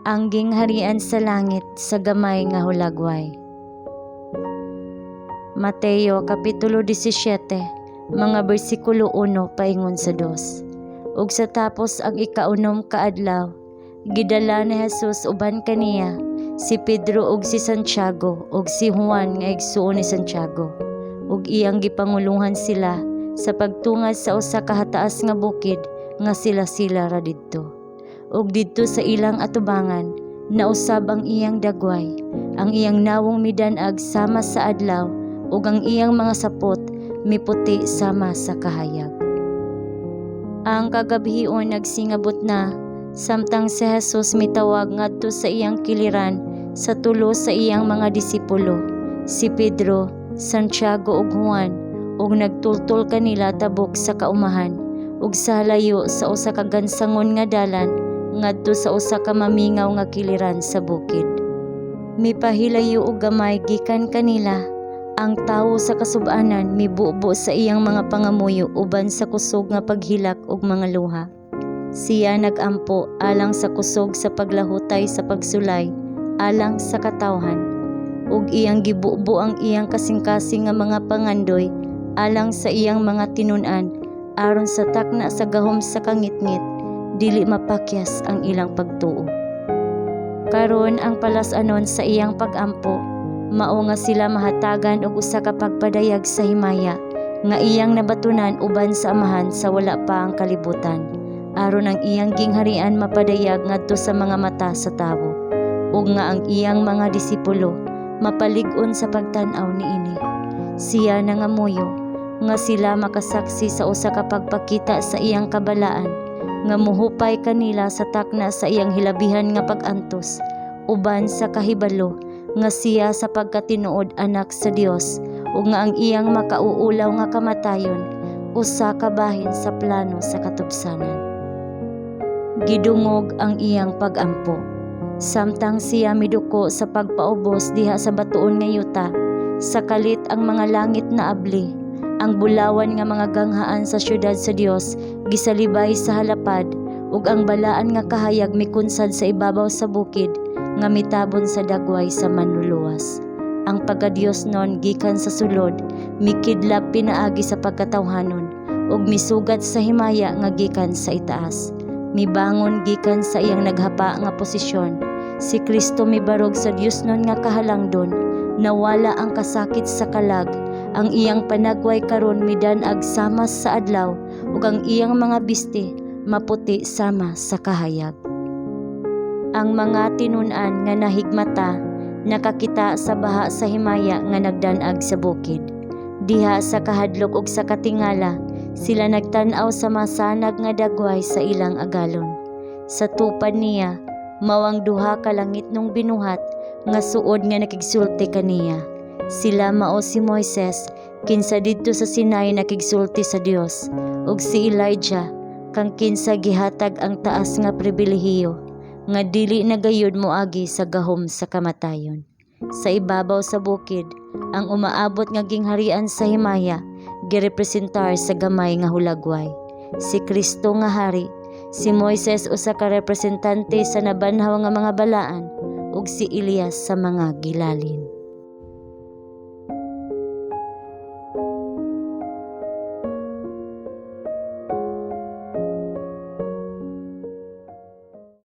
ang gingharian sa langit sa gamay nga hulagway. Mateo Kapitulo 17, mga bersikulo 1 paingon sa 2. Ug sa tapos ang ikaunom kaadlaw, gidala ni Jesus uban kaniya si Pedro ug si Santiago ug si Juan nga igsuon ni Santiago, ug iyang gipangulungan sila sa pagtungad sa usa ka hataas nga bukid nga sila ra didto. Ug didto sa ilang atubangan nausab ang iyang dagway, ang iyang nawong midan-ag sama sa adlaw, ug ang iyang mga sapot miputi sama sa kahayag. Ang kagabhion nagsingabot na, samtang si Jesus mitawag ngadto sa iyang kiliran sa tulo sa iyang mga disipulo, si Pedro, Santiago ug Juan, ug nagtultol kanila tabok sa kaumahan, ug sa layo sa usa ka gansangon nga dalan ngadto sa usa ka mamingaw nga kiliran sa bukid. Mipahilayo og gamay gikan kanila. Ang tawo sa kasub-anan mibubo sa iyang mga pangamuyo uban sa kusog nga paghilak ug mga luha. Siya nagampo alang sa kusog sa paglahutay sa pagsulay alang sa katawhan, ug iyang gibubo ang iyang kasing-kasing nga mga pangandoy alang sa iyang mga tinun-an, aron sa takna sa gahom sa kangitngit dili mapakyas ang ilang pagtuo. Karon ang palas-anon sa iyang pag-ampo, mao nga sila mahatagan og usa ka pagpadayag sa himaya nga iyang nabatunan uban sa amahan sa wala pa ang kalibutan, aron ang iyang gingharian mapadayag ngadto sa mga mata sa tawo, ug nga ang iyang mga disipulo mapalig-on sa pagtan-aw niini. Siya nangamuyo nga sila makasaksi sa usa ka pagpakita sa iyang kabalaan nga muhupay kanila sa takna sa iyang hilabihan nga pag-antos uban sa kahibalo nga siya sa pagkatinuod anak sa Dios, ug nga ang iyang makauulaw nga kamatayon usa ka bahin sa plano sa katubsanan. Gidungog ang iyang pag-ampo, samtang siya miduko sa pagpaubos diha sa batuon nga yuta, sa kalit ang mga langit na abli, ang bulawan nga mga ganghaan sa syudad sa Dios gisalibay sa halapad, ug ang balaan nga kahayag mikunsad sa ibabaw sa bukid nga mitabon sa dagway sa manluluwas. Ang pagka-Dios non gikan sa sulod mikidlap pinaagi sa pagkatawhanon, ug misugat sa himaya nga gikan sa itaas. Mibangon gikan sa iyang naghapa nga posisyon. Si Kristo mibarog sa Dios non nga kahalangdon, nawala ang kasakit sa kalag. Ang iyang panagway karon midan-ag sama sa adlaw, ug ang iyang mga biste maputi sama sa kahayag. Ang mga tinun-an nga nahigmata nakakita sa baha sa himaya nga nagdan-ag sa bukid. Diha sa kahadlok ug sa katingala sila nagtan-aw sa masanag nga dagway sa ilang agalon. Sa tupad niya mawang duha ka langit nung binuhat nga suod nga nakigsulti kaniya. Sila mao si Moises kinsa didto sa Sinai nakigsulti sa Dios, ug si Elijah kang kinsa gihatag ang taas nga pribilehiyo nga dili nagayud moagi sa gahom sa kamatayon. Sa ibabaw sa bukid, ang umaabot nga gingharian sa himaya girepresentar sa gamay nga hulagway. Si Kristo nga hari, si Moises usa ka representante sa nabanhaw nga mga balaan, ug si Elias sa mga gilalin.